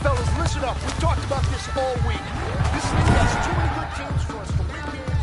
Fellas, listen up. We've talked about this all week. This league has too many good teams for us to win games.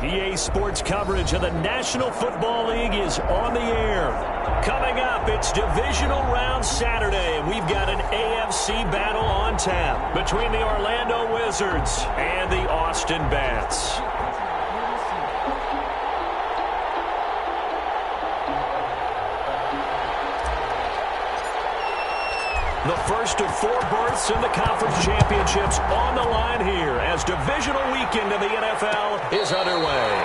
EA Sports coverage of the National Football League is on the air. Coming up, it's Divisional Round Saturday, and we've got an AFC battle on tap between the Orlando Wizards and the Austin Bats. The first of 4 berths in the conference championships on the line here as divisional weekend of the NFL is underway.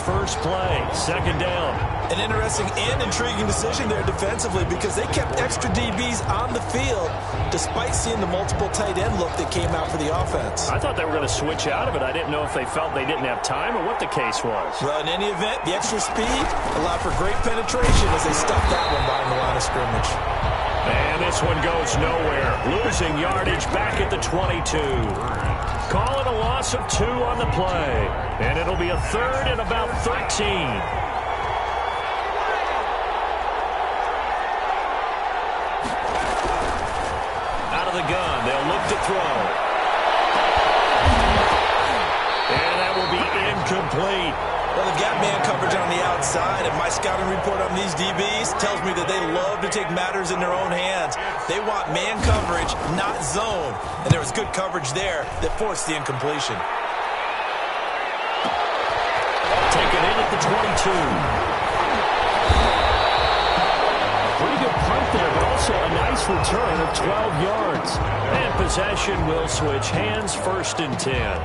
First play, second down. An interesting and intriguing decision there defensively because they kept extra DBs on the field despite seeing the multiple tight end look that came out for the offense. I thought they were going to switch out of it. I didn't know if they felt they didn't have time or what the case was. Well, in any event, the extra speed allowed for great penetration as they stopped that one behind the line of scrimmage. And this one goes nowhere. Losing yardage back at the 22. Call it a loss of 2 on the play. And it'll be a third and about 13. Out of the gun, they'll look to throw. And that will be incomplete. Well, they've got man coverage on the outside, and my scouting report on these DBs tells me that they love to take matters in their own hands. They want man coverage, not zone. And there was good coverage there that forced the incompletion. Taken in at the 22. Pretty good punt there, but also a nice return of 12 yards. And possession will switch hands, 1st and 10.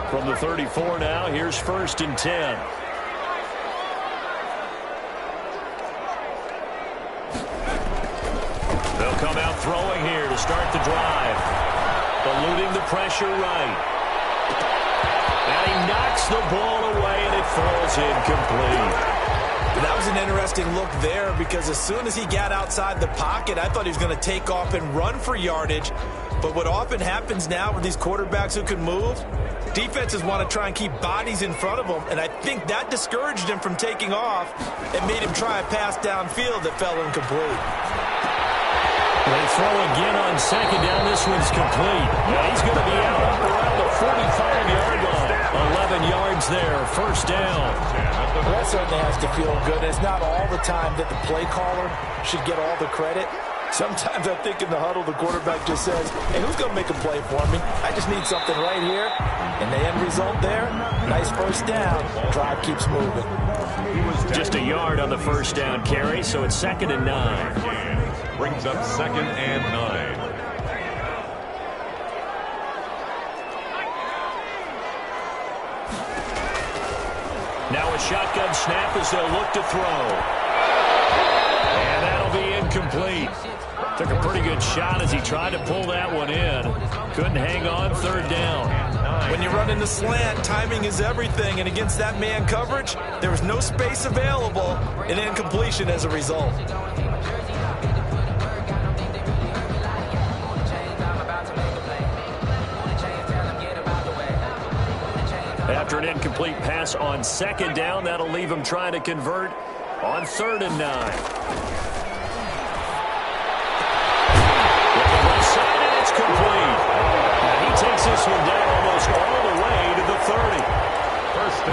From the 34 now, here's 1st and 10. They'll come out throwing here to start the drive. Eluding the pressure right. And he knocks the ball away, and it falls incomplete. That was an interesting look there because as soon as he got outside the pocket, I thought he was going to take off and run for yardage. But what often happens now with these quarterbacks who can move, defenses want to try and keep bodies in front of them, and I think that discouraged him from taking off and made him try a pass downfield that fell incomplete. They throw again on second down. This one's complete. Yeah, he's going to be out around the 45-yard line. 11 yards there, 1st down. Well, that certainly has to feel good. It's not all the time that the play caller should get all the credit. Sometimes I think in the huddle, the quarterback just says, hey, who's going to make a play for me? I just need something right here. And the end result there, nice 1st down. Drive keeps moving. Just a yard on the 1st down carry, so it's 2nd and 9. Brings up 2nd and 9. Now a shotgun snap as they'll look to throw. And that'll be incomplete. Took a pretty good shot as he tried to pull that one in. Couldn't hang on, 3rd down. When you run in the slant, timing is everything. And against that man coverage, there was no space available, and incompletion as a result. After an incomplete pass on 2nd down, that'll leave him trying to convert on 3rd and 9. With the left side, and it's complete. And he takes this one down almost all the way to the 30.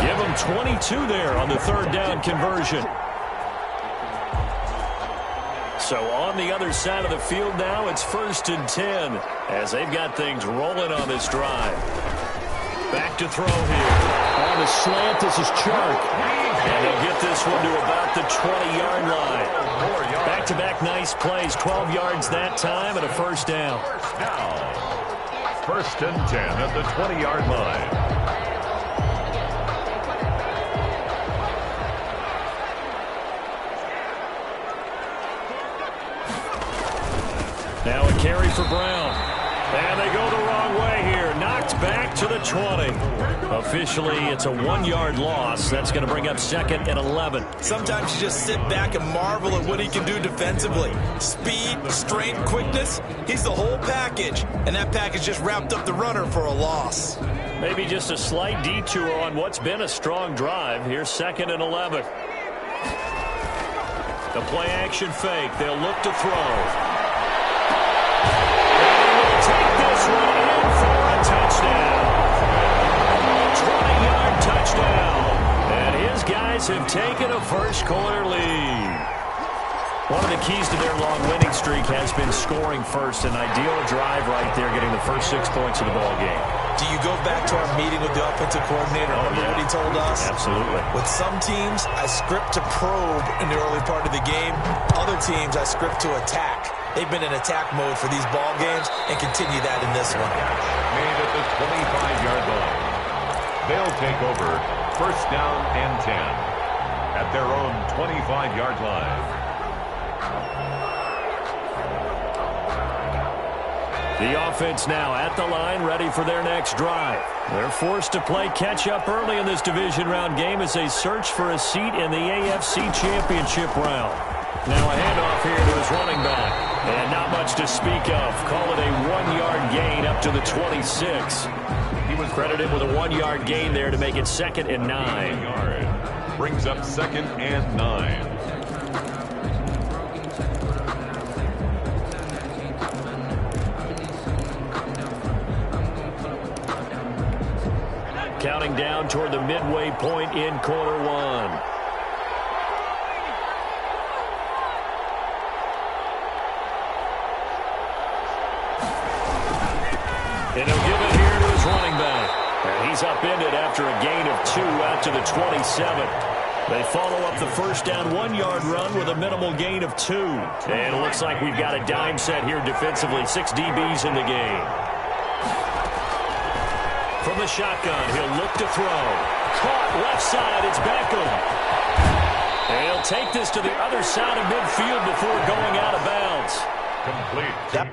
Give him 22 there on the 3rd down conversion. So on the other side of the field now, it's 1st and 10 as they've got things rolling on this drive. Back to throw here. On the slant, this is Chark. And they'll get this one to about the 20-yard line. Back-to-back nice plays. 12 yards that time and a first down. First and 10 at the 20-yard line. Now a carry for Brown. And they go the wrong way here. Knocked back to the 20. Officially, it's a 1-yard loss. That's going to bring up second and 11. Sometimes you just sit back and marvel at what he can do defensively. Speed, strength, quickness. He's the whole package. And that package just wrapped up the runner for a loss. Maybe just a slight detour on what's been a strong drive. Here's second and 11. The play action fake. They'll look to throw. Take this one in for a touchdown. 20-yard touchdown. And his guys have taken a first-quarter lead. One of the keys to their long winning streak has been scoring first. An ideal drive right there, getting the first 6 points of the ball game. Do you go back to our meeting with the offensive coordinator? Remember what he told us? Absolutely. With some teams, I script to probe in the early part of the game. Other teams, I script to attack. They've been in attack mode for these ball games and continue that in this one. Made at the 25-yard line. They'll take over first down and 10 at their own 25-yard line. The offense now at the line, ready for their next drive. They're forced to play catch-up early in this division round game as they search for a seat in the AFC Championship round. Now a handoff here to his running back. And not much to speak of. Call it a 1-yard gain up to the 26. He was credited with a 1-yard gain there to make it second and 9. Brings up second and 9. Counting down toward the midway point in quarter one. And he'll give it here to his running back. And he's upended after a gain of 2 out to the 27. They follow up the first down 1-yard run with a minimal gain of 2. And it looks like we've got a dime set here defensively. 6 DBs in the game. From the shotgun, he'll look to throw. Caught left side, it's Beckham. And he'll take this to the other side of midfield before going out of bounds. Complete. Yep.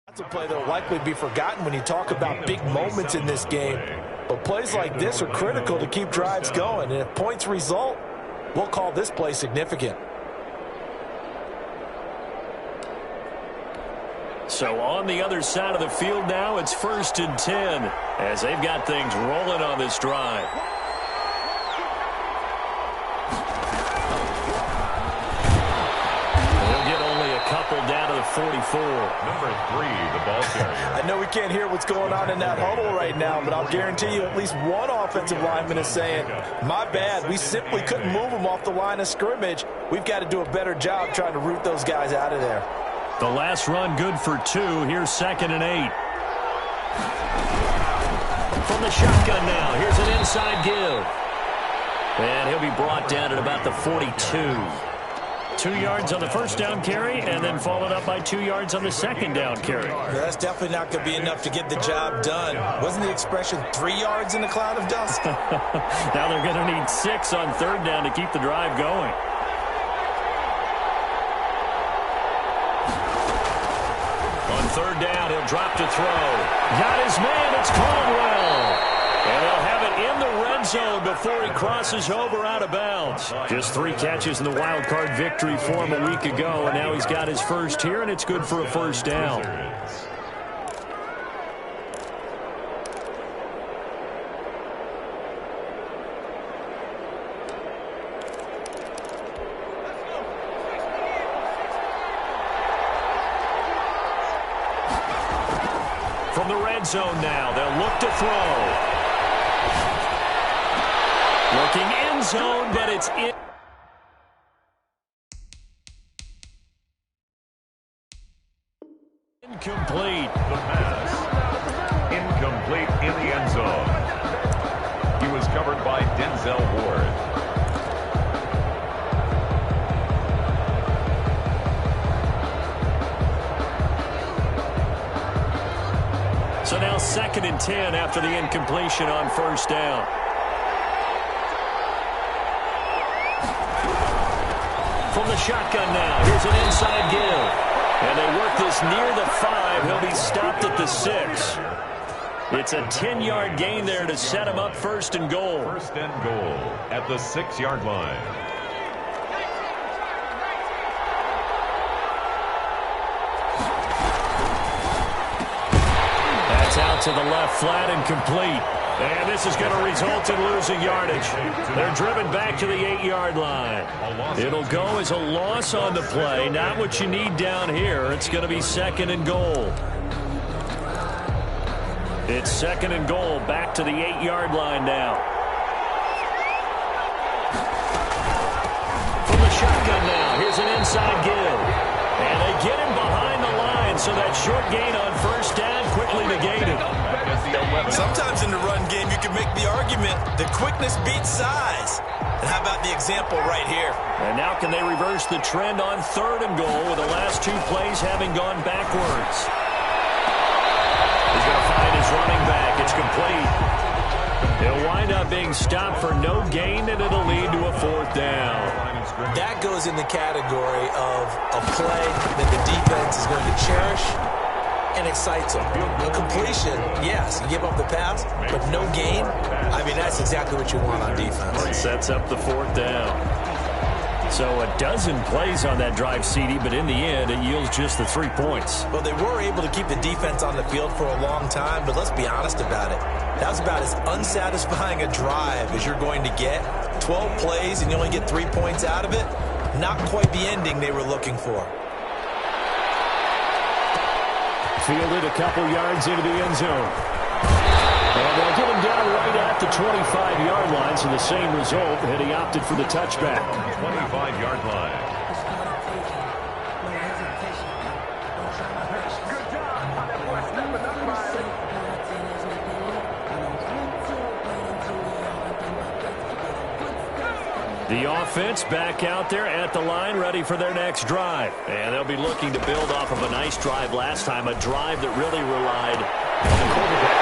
That's a play that will likely be forgotten when you talk about big moments in this game. But plays like this are critical to keep drives going. And if points result, we'll call this play significant. So on the other side of the field now, it's first and 10 as they've got things rolling on this drive. They'll get only a couple down to the 44. Number 3, the ball carrier. I know we can't hear what's going on in that huddle right now, but I'll guarantee you at least one offensive lineman is saying, my bad, we simply couldn't move them off the line of scrimmage. We've got to do a better job trying to root those guys out of there. The last run good for 2. Here's second and 8. From the shotgun now, here's an inside give. And he'll be brought down at about the 42. 2 yards on the first down carry, and then followed up by 2 yards on the second down carry. That's definitely not going to be enough to get the job done. Wasn't the expression 3 yards in a cloud of dust? Now they're going to need 6 on third down to keep the drive going. On third down, he'll drop to throw. Got his man, it's Caldwell. And they'll have it in the red zone before he crosses over out of bounds. Just 3 catches in the wild card victory for him a week ago, and now he's got his first here, and it's good for a first down. From the red zone now, they'll look to throw. Looking end zone, but it's in. Incomplete. The pass. Incomplete in the end zone. He was covered by Denzel Ward. So now 2nd and 10 after the incompletion on first down. From the shotgun now, here's an inside give. And they work this near the 5. He'll be stopped at the 6. It's a 10-yard gain there to set him up 1st and goal. 1st and goal at the 6-yard line. Out to the left, flat and complete. And this is going to result in losing yardage. They're driven back to the 8-yard line. It'll go as a loss on the play. Not what you need down here. It's going to be 2nd and goal. It's 2nd and goal, back to the 8-yard line now. From the shotgun now, here's an inside give. And they get him behind the line, so that short gain on first down quickly negated. Sometimes in the run game, you can make the argument that quickness beats size. And how about the example right here? And now can they reverse the trend on 3rd and goal with the last 2 plays having gone backwards? He's going to find his running back. It's complete. He'll wind up being stopped for no gain, and it'll lead to a 4th down. That goes in the category of a play that the defense is going to cherish and excites them. A completion, yes, you give up the pass, but no gain. I mean, that's exactly what you want on defense. It sets up the 4th down. So a dozen plays on that drive, CD, but in the end, it yields just the 3 points. Well, they were able to keep the defense on the field for a long time, but let's be honest about it. That was about as unsatisfying a drive as you're going to get. 12 plays and you only get 3 points out of it. Not quite the ending they were looking for. Fielded a couple yards into the end zone. And they'll get him down right at the 25-yard line, so the same result, and he opted for the touchback. 25-yard line. The offense back out there at the line, ready for their next drive. And they'll be looking to build off of a nice drive last time, a drive that really relied on the quarterback.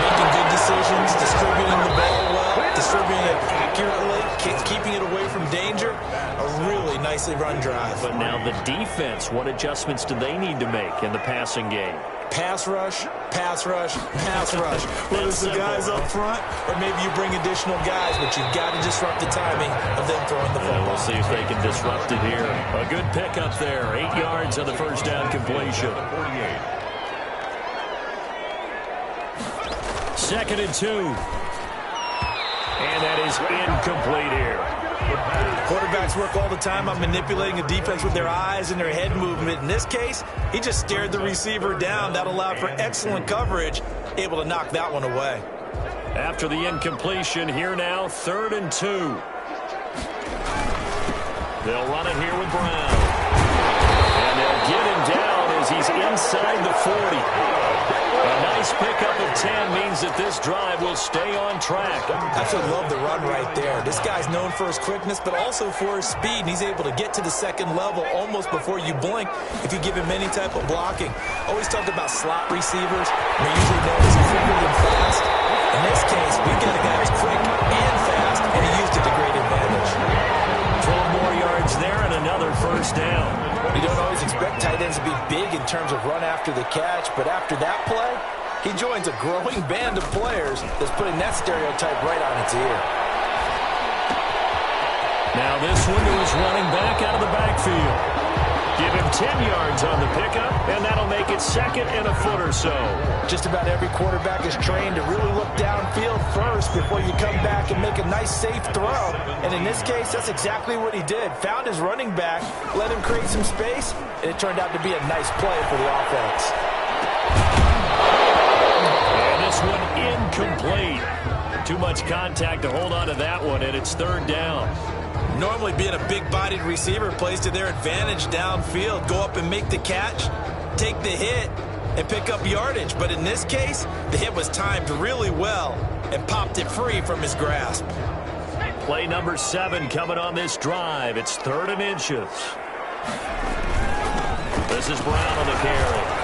Making good decisions, distributing the ball well, distributing it accurately, keeping it away from danger. A really nicely run drive. But now the defense, what adjustments do they need to make in the passing game? Pass rush, pass rush, pass rush. Whether it's the guys up front or maybe you bring additional guys, but you've got to disrupt the timing of them throwing the football. We'll see if they can disrupt it here. A good pickup there. 8 yards on the first down completion. 2nd and 2. And that is incomplete here. Quarterbacks work all the time on manipulating a defense with their eyes and their head movement. In this case, he just stared the receiver down. That allowed for excellent coverage, able to knock that one away. After the incompletion, here now, 3rd and 2. They'll run it here with Brown. And they'll get him down as he's inside the 40. A nice pickup of 10 means that this drive will stay on track. Absolutely love the run right there. This guy's known for his quickness, but also for his speed. And he's able to get to the 2nd level almost before you blink if you give him any type of blocking. Always talk about slot receivers. They're usually known as quicker than fast. In this case, we've got a guy who's quick and fast, and he used it to great advantage. 12 more yards there and another first down. You don't always expect tight ends to be big in terms of run after the catch, but after that play, he joins a growing band of players that's putting that stereotype right on its ear. Now this one to his running back out of the backfield. Give him 10 yards on the pickup, and that'll make it 2nd and a foot or so. Just about every quarterback is trained to really look downfield first before you come back and make a nice, safe throw. And in this case, that's exactly what he did. Found his running back, let him create some space, and it turned out to be a nice play for the offense. Too much contact to hold on to that one, and it's third down. Normally being a big-bodied receiver plays to their advantage downfield. Go up and make the catch, take the hit, and pick up yardage. But in this case, the hit was timed really well and popped it free from his grasp. Play number 7 coming on this drive. It's 3rd and inches. This is Brown on the carry.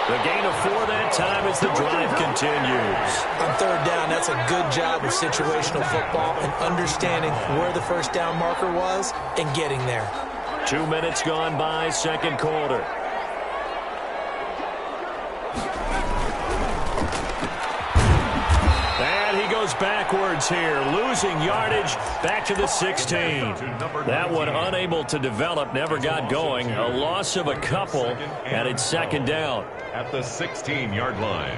The gain of 4 that time as the drive continues. On third down, that's a good job of situational football and understanding where the first down marker was and getting there. 2 minutes gone by, second quarter. And he goes backwards here, losing yardage back to the 16. That one unable to develop, never got going. A loss of a couple, and it's second down. At the 16-yard line.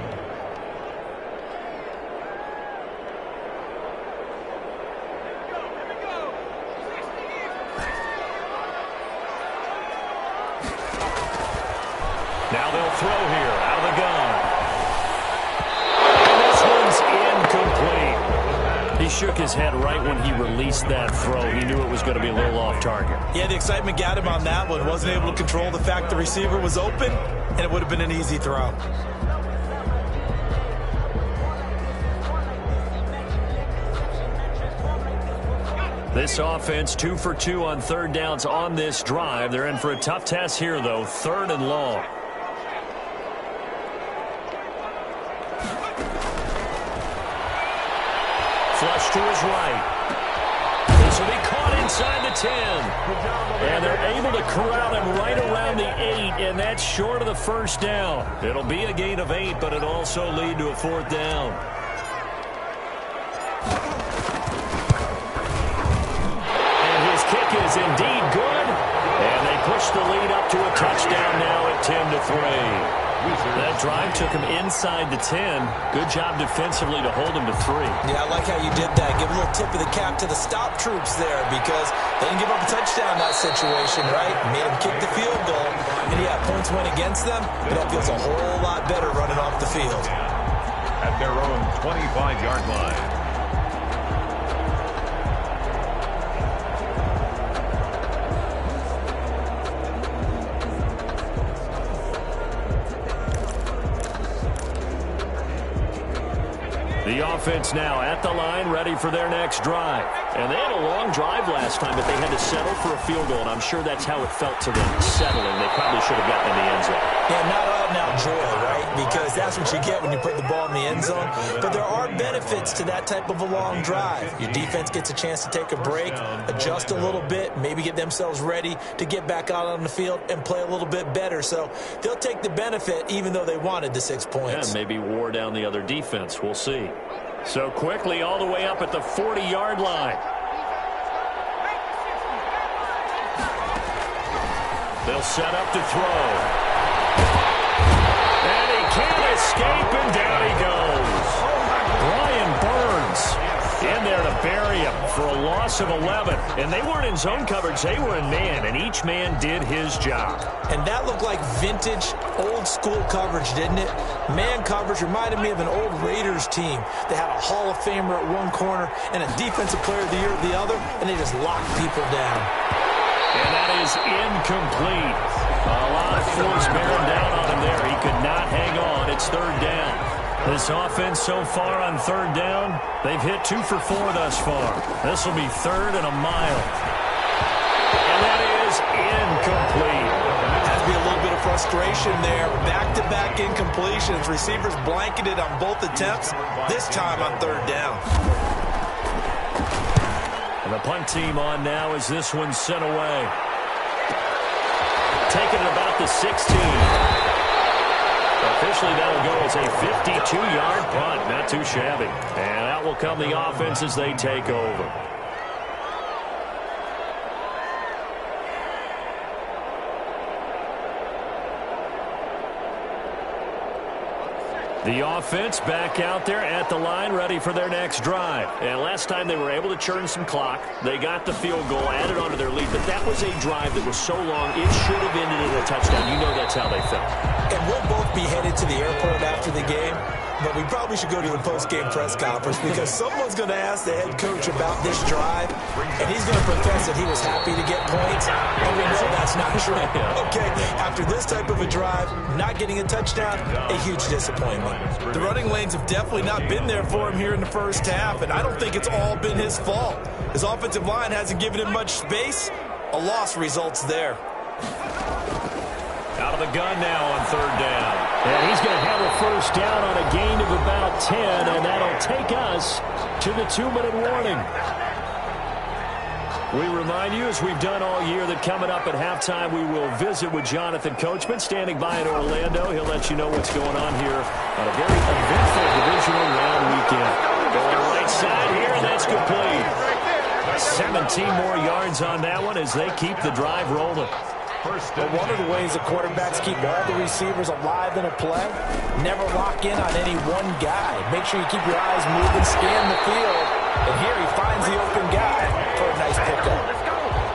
Now they'll throw here out of the gun. And this one's incomplete. He shook his head right when he released that throw. He knew it was going to be a little off target. Yeah, the excitement got him on that one. Wasn't able to control the fact the receiver was open, and it would have been an easy throw. This offense 2 for 2 on third downs on this drive. They're in for a tough test here, though. 3rd and long. Flush to his right. This will be caught inside the 10. And they're able to corral him right around the 8, and that's short of the first down. It'll be a gain of 8, but it'll also lead to a 4th down. And his kick is indeed good. And they push the lead up to a touchdown now at 10-3. That drive took him inside the 10. Good job defensively to hold him to 3. Yeah, I like how you did that. Give a little tip of the cap to the stop troops there because they didn't give up a touchdown in that situation, right? Made them kick the field goal. And yeah, points went against them, but that feels a whole lot better running off the field. At their own 25-yard line. The offense now at the line, ready for their next drive. And they had a long drive last time, but they had to settle for a field goal, and I'm sure that's how it felt to them, settling. They probably should have gotten in the end zone. Yeah, not out-and-out joy, right? Because that's what you get when you put the ball in the end zone. But there are benefits to that type of a long drive. Your defense gets a chance to take a break, adjust a little bit, maybe get themselves ready to get back out on the field and play a little bit better. So they'll take the benefit even though they wanted the 6 points. And maybe wore down the other defense. We'll see. So quickly all the way up at the 40-yard line. They'll set up to throw. And he can't escape, and down he goes. Brian Burns in there to bury him for a loss of 11. And they weren't in zone coverage. They were in man, and each man did his job. And that looked like vintage, old-school coverage, didn't it? Man coverage reminded me of an old Raiders team. They had a Hall of Famer at one corner and a Defensive Player of the Year at the other, and they just locked people down. And that is incomplete. A lot of force bearing down on him there. He could not hang on. It's third down. This offense so far on third down, they've hit 2 for 4 thus far. This will be 3rd and a mile. And that is incomplete. Has to be a little bit of frustration there. Back-to-back incompletions. Receivers blanketed on both attempts, this time on third down. And the punt team on now as this one's sent away. Taking it about the 16. Officially, that'll go as a 52-yard punt. Not too shabby. And out will come the offense as they take over. The offense back out there at the line, ready for their next drive. And last time they were able to churn some clock. They got the field goal, added on to their lead. But that was a drive that was so long, it should have ended in a touchdown. You know that's how they felt. And we'll both be headed to the airport after the game. but we probably should go to the post-game press conference because someone's going to ask the head coach about this drive, and he's going to profess that he was happy to get points, and we know that's not true. Okay, after this type of a drive, not getting a touchdown, a huge disappointment. The running lanes have definitely not been there for him here in the first half, and I don't think it's all been his fault. His offensive line hasn't given him much space. A loss results there. Out of the gun now on third down. And he's going to have a first down on a gain of about 10, and that'll take us to the 2-minute warning. We remind you, as we've done all year, that coming up at halftime, we will visit with Jonathan Coachman, standing by in Orlando. He'll let you know what's going on here on a very eventful divisional round weekend. Going right side here, and that's complete. 17 more yards on that one as they keep the drive rolling. But one of the ways the quarterbacks keep all the receivers alive in a play, never lock in on any one guy. Make sure you keep your eyes moving, scan the field. And here he finds the open guy for a nice pickup.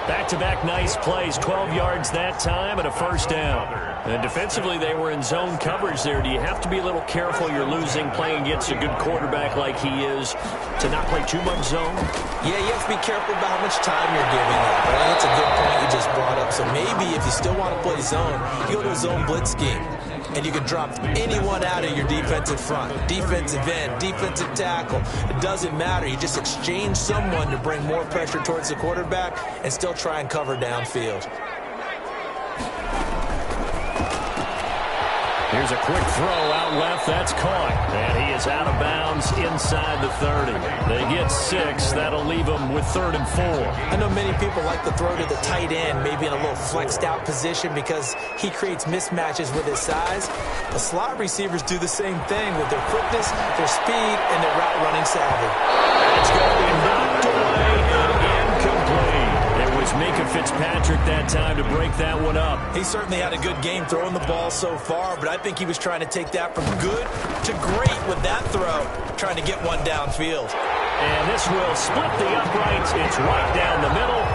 Back-to-back nice plays, 12 yards that time and a first down. And defensively, they were in zone coverage there. Do you have to be a little careful you're losing playing against a good quarterback like he is to not play too much zone? Yeah, you have to be careful about how much time you're giving up. I think it's a good point you just brought up. So maybe if you still want to play zone, you go to a zone blitz scheme. And you can drop anyone out of your defensive front. Defensive end, defensive tackle. It doesn't matter. You just exchange someone to bring more pressure towards the quarterback and still try and cover downfield. Here's a quick throw out left. That's caught. And he is out of bounds inside the 30. They get 6. That'll leave them with 3rd and 4. I know many people like to throw to the tight end, maybe in a little flexed out position because he creates mismatches with his size. The slot receivers do the same thing with their quickness, their speed, and their route running savvy. It's going to be knocked away and incomplete. It was Minkah Fitzpatrick that time to break that one up. He certainly had a good game throwing the ball so far, but I think he was trying to take that from good to great with that throw, trying to get one downfield. And this will split the uprights. It's right down the middle.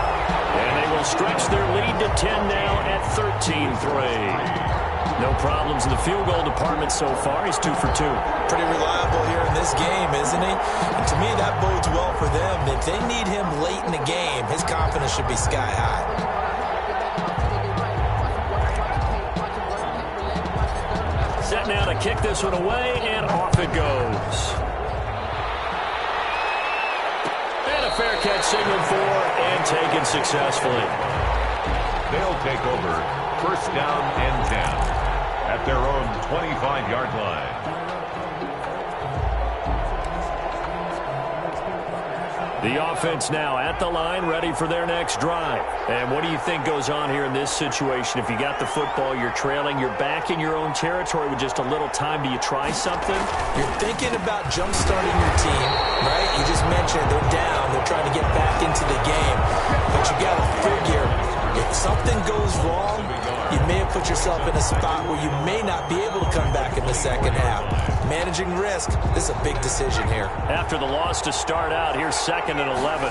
And they will stretch their lead to 10 now at 13-3. No problems in the field goal department so far. He's 2 for 2. Pretty reliable here in this game, isn't he? And to me, that bodes well for them. If they need him late in the game, his confidence should be sky high. Set now to kick this one away, and off it goes. And a fair catch signaled for and taken successfully. They'll take over first down and 10 at their own 25-yard line. The offense now at the line, ready for their next drive. And what do you think goes on here in this situation? If you got the football, you're trailing, you're back in your own territory with just a little time. Do you try something? You're thinking about jump-starting your team, right? You just mentioned they're down. They're trying to get back into the game. But you got to figure, if something goes wrong, you may have put yourself in a spot where you may not be able to come back in the second half. Managing risk, this is a big decision here. After the loss to start out, here's 2nd and 11.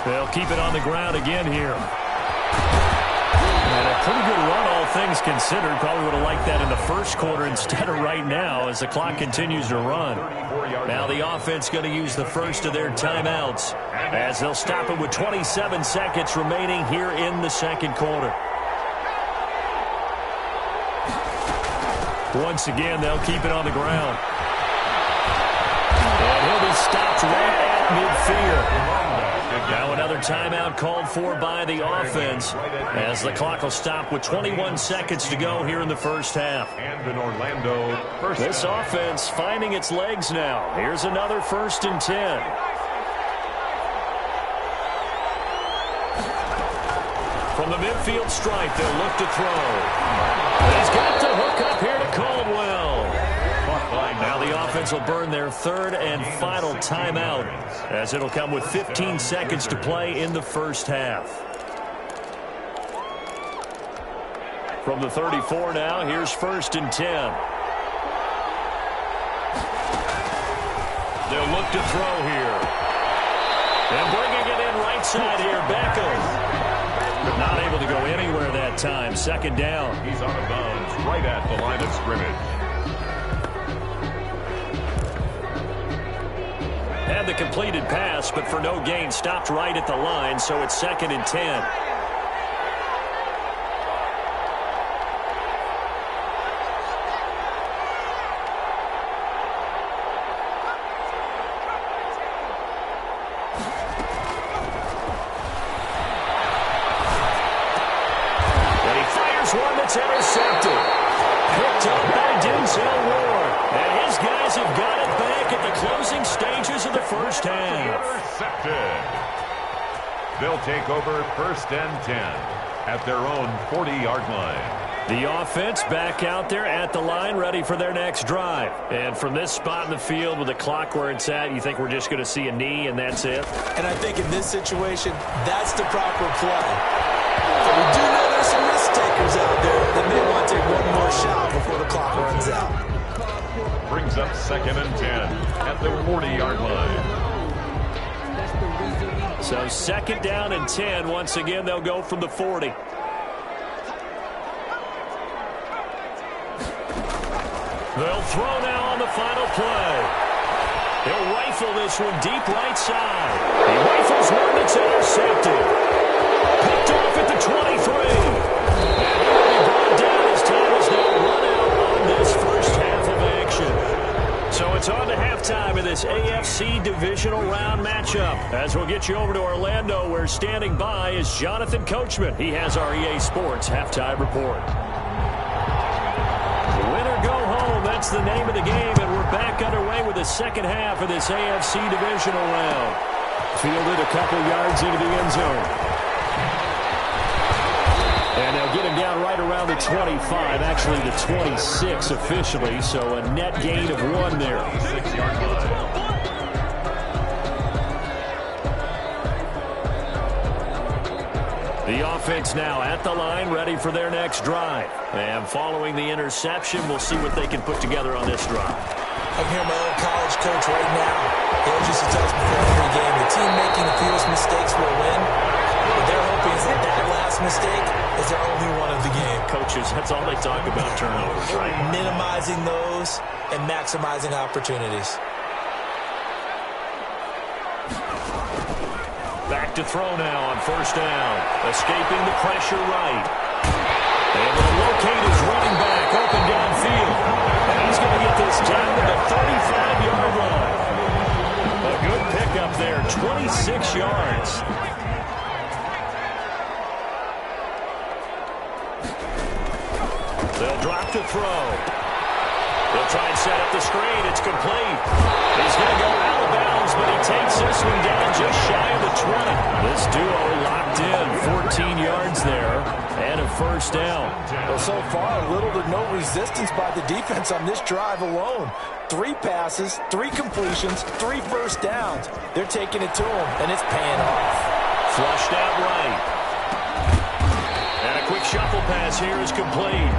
They'll keep it on the ground again here. And a pretty good run, all things considered. Probably would have liked that in the first quarter instead of right now as the clock continues to run. Now the offense going to use the first of their timeouts as they'll stop it with 27 seconds remaining here in the second quarter. Once again, they'll keep it on the ground. And he'll be stopped right at midfield. Now another timeout called for by the offense as the clock will stop with 21 seconds to go here in the first half. And in Orlando, This offense finding its legs now. Here's another 1st and 10. From the midfield stripe, they'll look to throw. He's got the hook up here to Caldwell. Now the offense will burn their 3rd and final timeout as it'll come with 15 seconds to play in the first half. From the 34 now, here's 1st and 10. They'll look to throw here. And bringing it in right side here, Beckham. Not able to go anywhere that time. 2nd down. He's out of bounds right at the line of scrimmage. completed pass, but for no gain, stopped right at the line, so it's 2nd and 10. One that's intercepted. Picked up by Denzel Ward. And his guys have got it back at the closing stages of the first half. Intercepted. They'll take over 1st and 10 at their own 40-yard line. The offense back out there at the line, ready for their next drive. And from this spot in the field with the clock where it's at, you think we're just going to see a knee and that's it? And I think in this situation, that's the proper play. But we do know there's some risk takers out there that may want to take one more shot before the clock runs out. Brings up 2nd and 10 at the 40-yard line. So 2nd down and 10. Once again, they'll go from the 40. They'll throw now on the final play. He'll rifle this one deep right side. He rifles one that's intercepted. Picked off at the 23. And he'll be brought down as time is now run out on this first half of action. So it's on to halftime of this AFC divisional round matchup. As we'll get you over to Orlando, where standing by is Jonathan Coachman. He has our EA Sports halftime report. Win or go home, that's the name of the game, and we're back underway with the second half of this AFC divisional round. Fielded a couple yards into the end zone. And they'll get him down right around the 25, actually the 26 officially, so a net gain of 1 there. 6-yard line. The offense now at the line, ready for their next drive. And following the interception, we'll see what they can put together on this drive. I'm here, my old college coach right now. He always used to tell us before every game, the team making the fewest mistakes will win. What they're hoping is that last mistake is their only one of the game. Coaches, that's all they talk about, turnovers, right? Minimizing those and maximizing opportunities. Back to throw now on 1st down. Escaping the pressure right. Able to locate his running back open downfield. And he's going to get this down to the 35-yard line. A good pickup there, 26 yards. They'll drop to throw. They'll try and set up the screen. It's complete. He's going to go out of bounds, but he takes this one down just shy of the 20. This duo locked in, 14 yards there, and a 1st down. Well, so far, little to no resistance by the defense on this drive alone. 3 passes, 3 completions, 3 first downs. They're taking it to him, and it's paying off. Flushed out right. And a quick shuffle pass here is complete.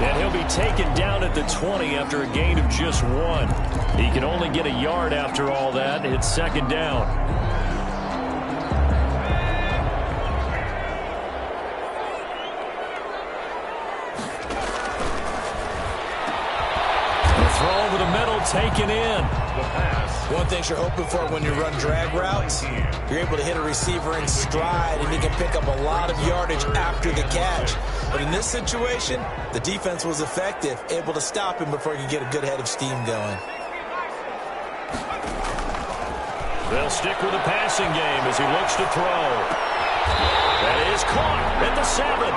And he'll be taken down at the 20 after a gain of just 1. He can only get a yard after all that. It's 2nd down. The throw over the middle, taken in. One thing you're hoping for when you run drag routes, you're able to hit a receiver in stride, and he can pick up a lot of yardage after the catch. But in this situation, the defense was effective, able to stop him before he could get a good head of steam going. They'll stick with the passing game as he looks to throw. That is caught at the 7.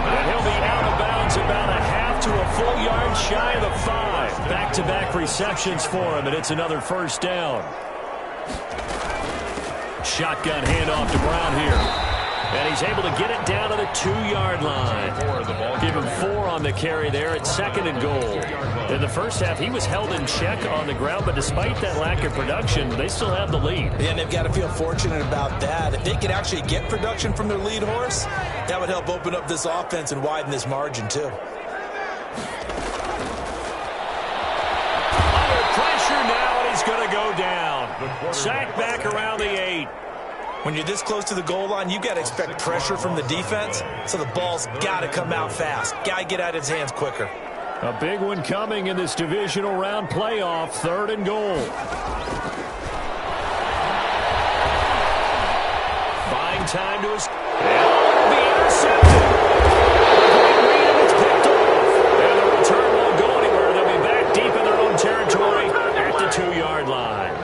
And he'll be out of bounds about a half to a full yard shy of the 5. Back-to-back receptions for him, and it's another 1st down. Shotgun handoff to Brown here. And he's able to get it down to the 2-yard line. Give him 4 on the carry there at 2nd and goal. In the first half, he was held in check on the ground, but despite that lack of production, they still have the lead. Yeah, and they've got to feel fortunate about that. If they could actually get production from their lead horse, that would help open up this offense and widen this margin, too. Under pressure now, and he's going to go down. Sacked back around the 8. When you're this close to the goal line, you got to expect pressure from the defense, so the ball's got to come out fast. Got to get out of his hands quicker. A big one coming in this divisional round playoff, 3rd and goal. time to his... And it'll be intercepted. Great read, and it's picked off. And the return won't go anywhere. They'll be back deep in their own territory at the 2-yard line.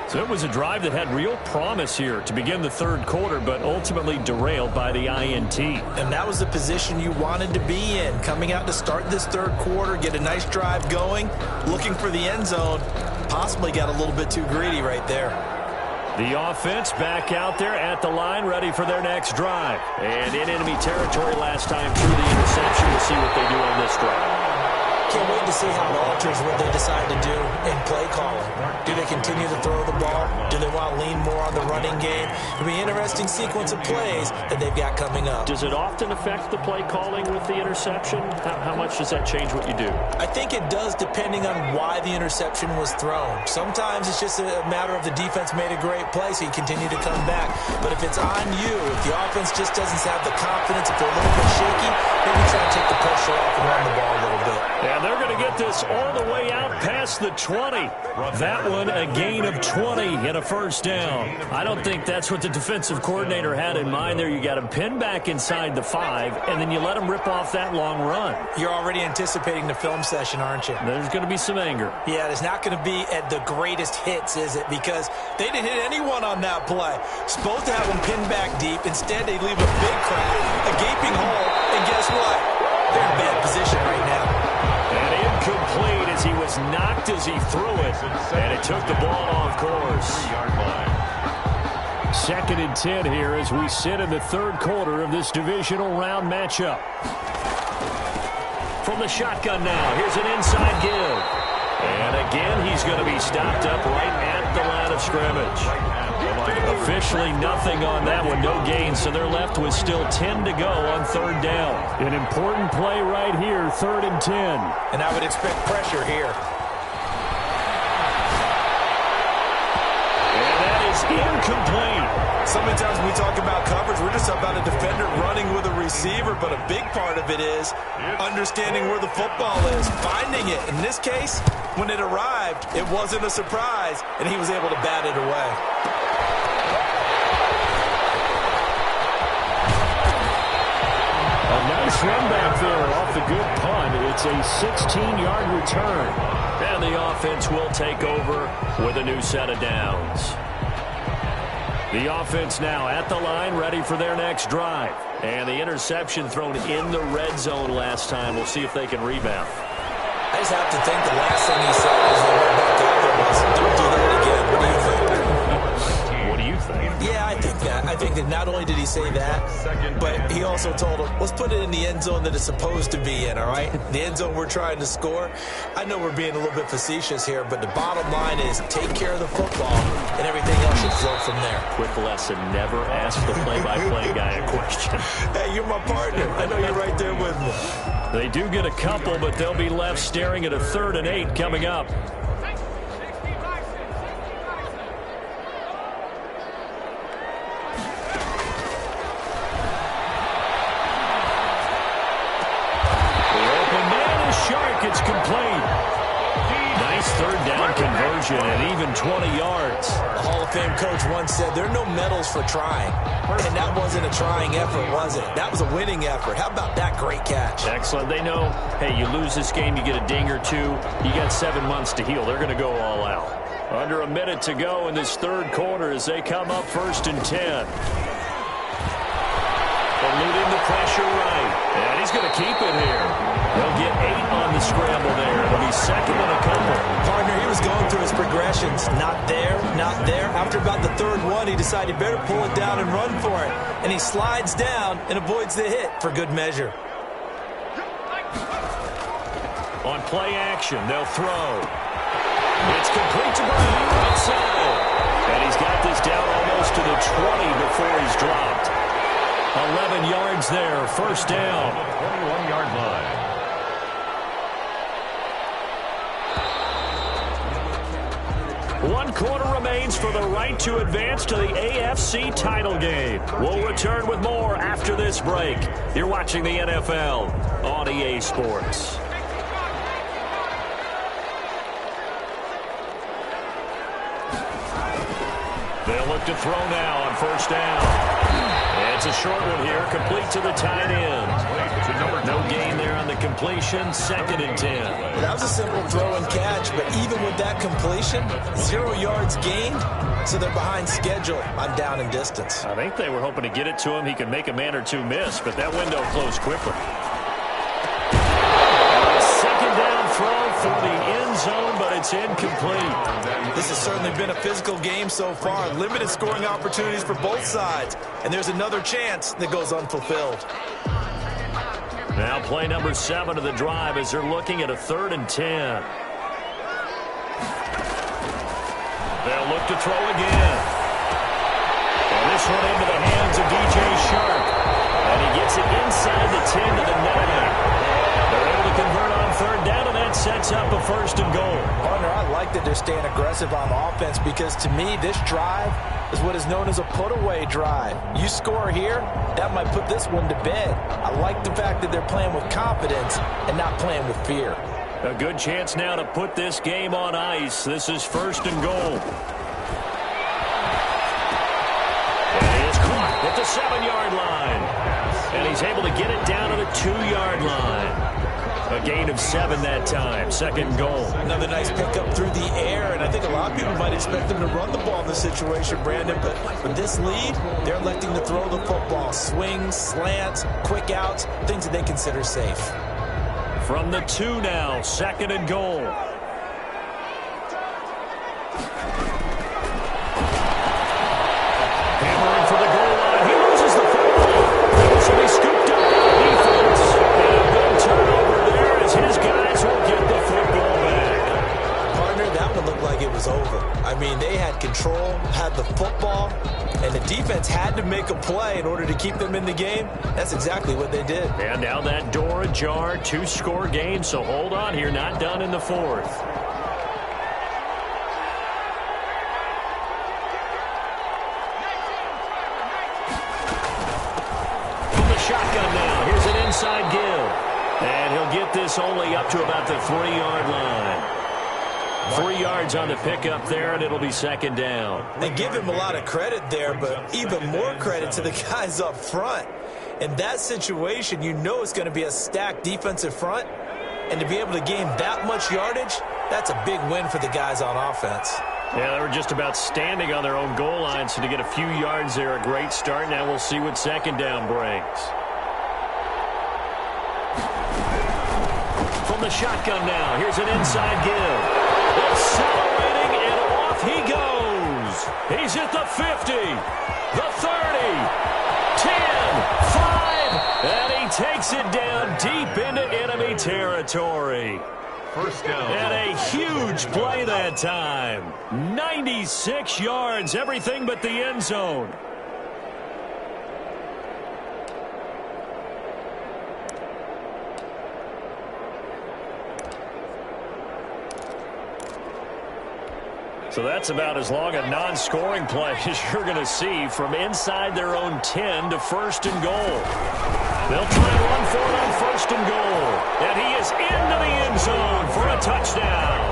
So it was a drive that had real promise here to begin the third quarter, but ultimately derailed by the INT. And that was the position you wanted to be in. Coming out to start this third quarter, get a nice drive going, looking for the end zone. Possibly got a little bit too greedy right there. The offense back out there at the line, ready for their next drive. And in enemy territory last time through the interception. We'll see what they do on this drive. Can't wait to see how it alters what they decide to do in play calling. Do they continue to throw the ball? Do they want to lean more on the running game? It'll be an interesting sequence of plays that they've got coming up. Does it often affect the play calling with the interception? How much does that change what you do? I think it does, depending on why the interception was thrown. Sometimes it's just a matter of the defense made a great play, so you continue to come back. But if it's on you, if the offense just doesn't have the confidence, if they're a little bit shaky, maybe try and take the pressure off and run the ball a little bit. And they're going to get this all the way out past the 20. That one a gain of 20 and a first down. I don't think that's what the defensive coordinator had in mind there. You got him pinned back inside the 5, and then you let him rip off that long run. You're already anticipating the film session, aren't you? There's going to be some anger. Yeah, it's not going to be at the greatest hits, is it? Because they didn't hit anyone on that play. Supposed to have them pinned back deep. Instead, they leave a big crack, a gaping hole, and guess what? They're in bad position right now. And incomplete as he was knocked as he threw it. And it took the ball off course. 2nd and 10 here as we sit in the third quarter of this divisional round matchup. From the shotgun now, here's an inside give. And again, he's going to be stopped up right at the line of scrimmage. Officially nothing on that one, no gain, so they're left with still 10 to go on third down. An important play right here, 3rd and 10. And I would expect pressure here. And that is incomplete. So many times when we talk about coverage, we're just about a defender running with a receiver, but a big part of it is understanding where the football is, finding it. In this case, when it arrived, it wasn't a surprise, and he was able to bat it away. A nice run back there off the good punt. It's a 16-yard return. And the offense will take over with a new set of downs. The offense now at the line, ready for their next drive. And the interception thrown in the red zone last time. We'll see if they can rebound. I just have to think the last thing he said as they went back out there was, don't do that again. What do you think? What do you think? Yeah, I think that. I think that not only did he say that, but he also told him, let's put it in the end zone that it's supposed to be in, all right? The end zone we're trying to score. I know we're being a little bit facetious here, but the bottom line is take care of the football, and everything else should flow from there. Quick lesson, never ask the play-by-play guy a question. Hey, you're my partner. I know you're right there with me. They do get a couple, but they'll be left staring at a 3rd and 8 coming up. It's complete. Nice 3rd down conversion and even 20 yards. A Hall of Fame coach once said there are no medals for trying. And that wasn't a trying effort, was it? That was a winning effort. How about that great catch? Excellent. They know, hey, you lose this game, you get a ding or two. You got 7 months to heal. They're going to go all out. Under a minute to go in this third quarter as they come up 1st and 10. Eluding the pressure right. And he's going to keep it here. They'll get 8 on the scramble there. It'll be 2nd and a couple. Partner, he was going through his progressions. Not there, not there. After about the 3rd one, he decided he better pull it down and run for it. And he slides down and avoids the hit for good measure. On play action, they'll throw. It's complete to Brown outside. And he's got this down almost to the 20 before he's dropped. 11 yards there, 1st down. 21-yard line. One quarter remains for the right to advance to the AFC title game. We'll return with more after this break. You're watching the NFL on EA Sports. They'll look to throw now on 1st down. It's a short one here, complete to the tight end. No gain there on the completion, 2nd and 10. That was a simple throw and catch, but even with that completion, 0 yards gained, so they're behind schedule on down and distance. I think they were hoping to get it to him. He could make a man or two miss, but that window closed quickly. Second down throw for the end zone, but it's incomplete. This has certainly been a physical game so far. Limited scoring opportunities for both sides, and there's another chance that goes unfulfilled. Now play number 7 of the drive as they're looking at a 3rd and 10. They'll look to throw again. And this one into the hands of DJ Shark. And he gets it inside the 10 to the 9. They're able to convert on 3rd down, and that sets up a 1st and goal. Partner, I like that they're staying aggressive on offense because, to me, this drive is what is known as a put-away drive. You score here, that might put this one to bed. I like the fact that they're playing with confidence and not playing with fear. A good chance now to put this game on ice. This is 1st and goal. And he is caught at the 7-yard line. And he's able to get it down to the 2-yard line. A gain of 7 that time. 2nd and goal. Another nice pickup through the air, and I think a lot of people might expect them to run the ball in this situation, Brandon, but with this lead, they're electing to throw the football. Swings, slants, quick outs, things that they consider safe. From the 2 now, 2nd and goal. Hammering for the goal line. He loses the football. This will be scooped up by the defense. And a good turnover there as his guys will get the football back. Partner, that one looked like it was over. I mean, they had control, had the football, and the defense had to make a play in order to keep them in the game. That's exactly what they did. And now that door ajar, 2-score game, so hold on here, not done in the 4th. From the shotgun now, here's an inside give. And he'll get this only up to about the 3-yard line. 3 yards on the pickup there, and it'll be 2nd down. They give him a lot of credit there, but even more credit to the guys up front. In that situation, you know it's going to be a stacked defensive front, and to be able to gain that much yardage, that's a big win for the guys on offense. Yeah, they were just about standing on their own goal line, so to get a few yards there, a great start. Now we'll see what 2nd down brings. From the shotgun now, here's an inside give. Accelerating, and off he goes. He's at the 50, the 30, 10, 5, and he takes it down deep into enemy territory. 1st down. And a huge play that time. 96 yards, everything but the end zone. So that's about as long a non-scoring play as you're going to see from inside their own 10 to 1st and goal. They'll try and run for it on 1st and goal. And he is into the end zone for a touchdown.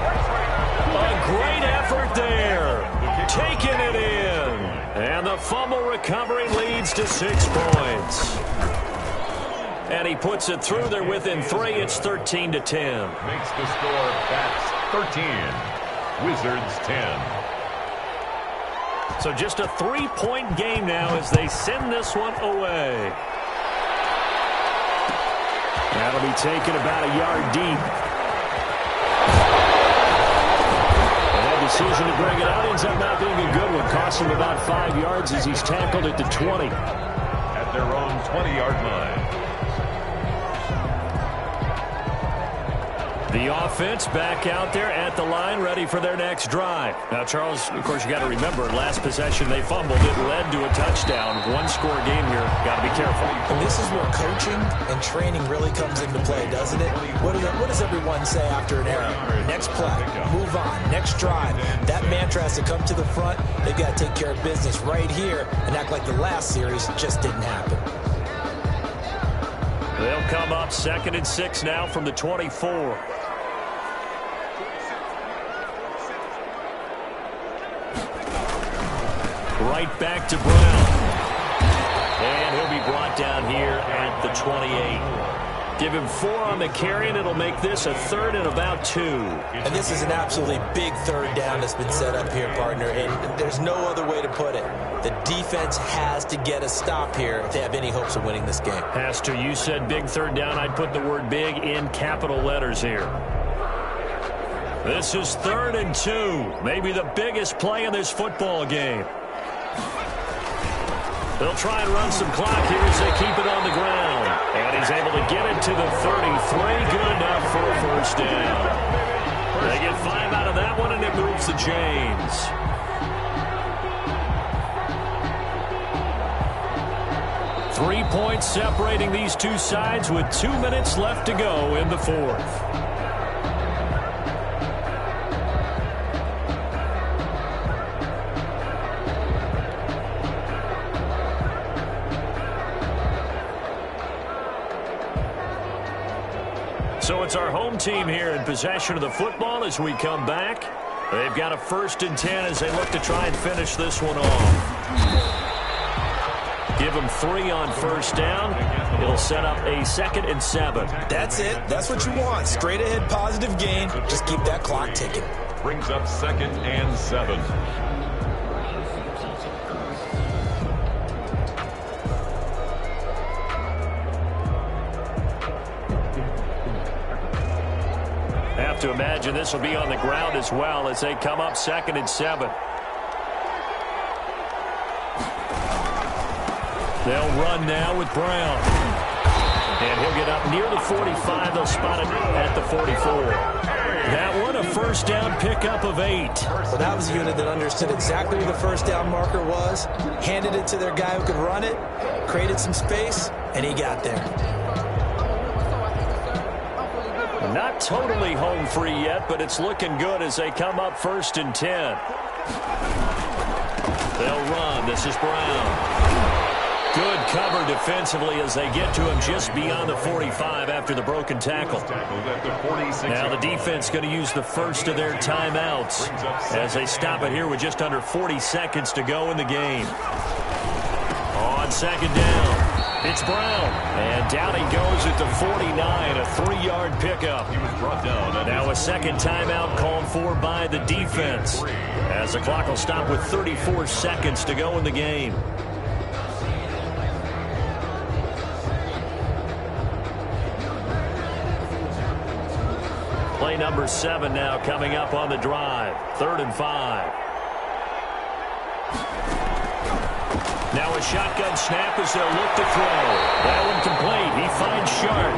A great effort there. Taking it in. And the fumble recovery leads to 6 points. And he puts it through there within 3. It's 13 to 10. Makes the score Pats 13. Wizards 10. So just a 3-point game now as they send this one away. That'll be taken about a yard deep. And that decision to bring it out ends up not being a good one. Costs him about 5 yards as he's tackled at the 20. At their own 20-yard line. The offense back out there at the line, ready for their next drive. Now, Charles, of course, you got to remember, last possession they fumbled. It led to a touchdown. 1-score game here. Got to be careful. And this is where coaching and training really comes into play, doesn't it? What does everyone say after an error? Next play, move on, next drive. That mantra has to come to the front. They've got to take care of business right here and act like the last series just didn't happen. They'll come up 2nd and 6 now from the 24. Right back to Brown. And he'll be brought down here at the 28. Give him 4 on the carry, and it'll make this a 3rd and about 2. And this is an absolutely big 3rd down that's been set up here, partner, and there's no other way to put it. The defense has to get a stop here if they have any hopes of winning this game. Has to. You said big 3rd down. I'd put the word big in capital letters here. This is 3rd and 2. Maybe the biggest play in this football game. They'll try and run some clock here as they keep it on the ground. And he's able to get it to the 33. Good enough for a 1st down. They get 5 out of that one, and it moves the chains. Three points separating these two sides with 2 minutes left to go in the 4th. So it's our home team here in possession of the football as we come back. They've got a 1st and 10 as they look to try and finish this one off. Give them 3 on 1st down. It'll set up a 2nd and 7. That's it. That's what you want. Straight ahead positive gain. Just keep that clock ticking. Brings up 2nd and 7. Have to imagine this will be on the ground as well as they come up 2nd and 7. They'll run now with Brown. And he'll get up near the 45. They'll spot it at the 44. That one a 1st down pickup of 8. Well, that was a unit that understood exactly where the 1st down marker was, handed it to their guy who could run it, created some space, and he got there. Not totally home free yet, but it's looking good as they come up 1st and 10. They'll run. This is Brown. Good cover defensively as they get to him just beyond the 45 after the broken tackle. Now the defense going to use the first of their timeouts as they stop it here with just under 40 seconds to go in the game. On 2nd down, it's Brown. And down he goes at the 49, a 3-yard pickup. Now a 2nd timeout called for by the defense as the clock will stop with 34 seconds to go in the game. Play number 7 now coming up on the drive. 3rd and 5. Now a shotgun snap as they'll look to throw. That one complete. He finds Sharp.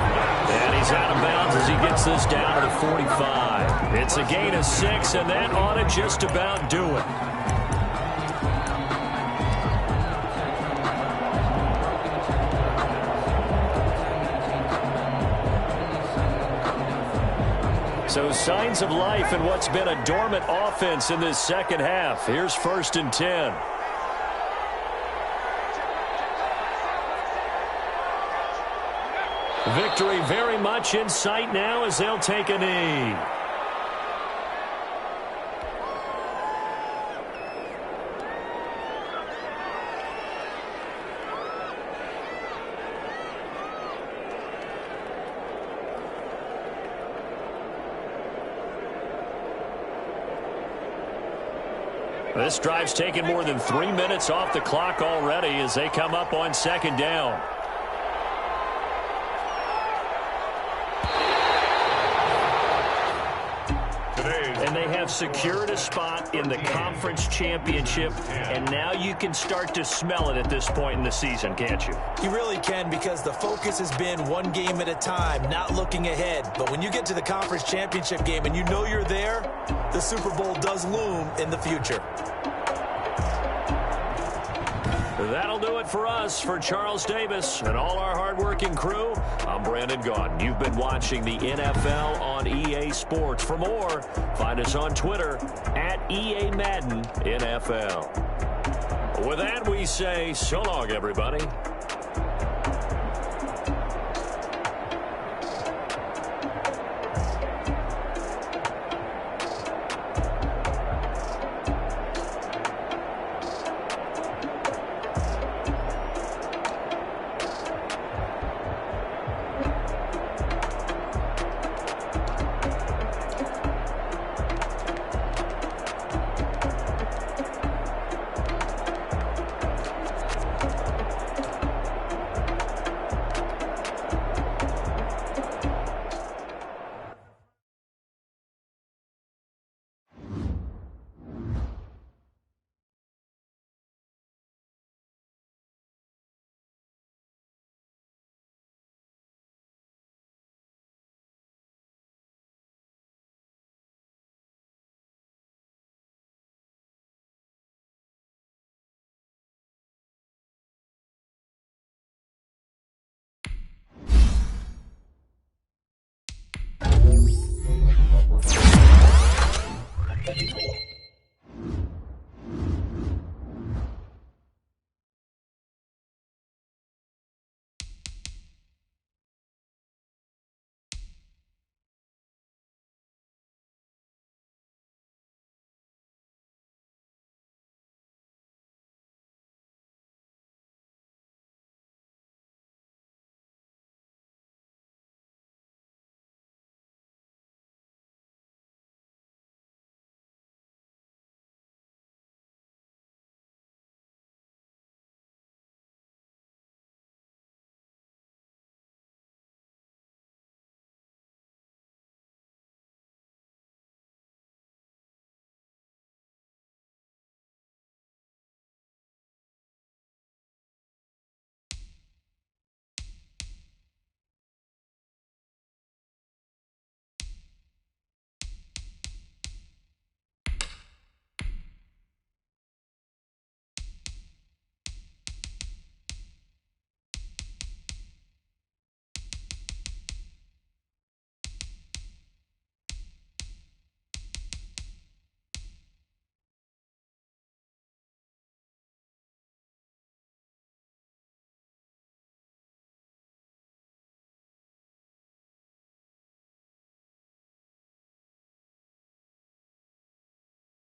And he's out of bounds as he gets this down to the 45. It's a gain of 6, and that ought to just about do it. So signs of life in what's been a dormant offense in this 2nd half. Here's 1st and 10. Victory very much in sight now as they'll take a knee. This drive's taken more than 3 minutes off the clock already as they come up on 2nd down. And they have secured a spot in the conference championship, and now you can start to smell it at this point in the season, can't you? You really can, because the focus has been one game at a time, not looking ahead. But when you get to the conference championship game and you know you're there, the Super Bowl does loom in the future. That'll do it for us. For Charles Davis and all our hardworking crew, I'm Brandon Gaudin. You've been watching the NFL on EA Sports. For more, find us on Twitter at EA Madden NFL. With that, we say so long, everybody.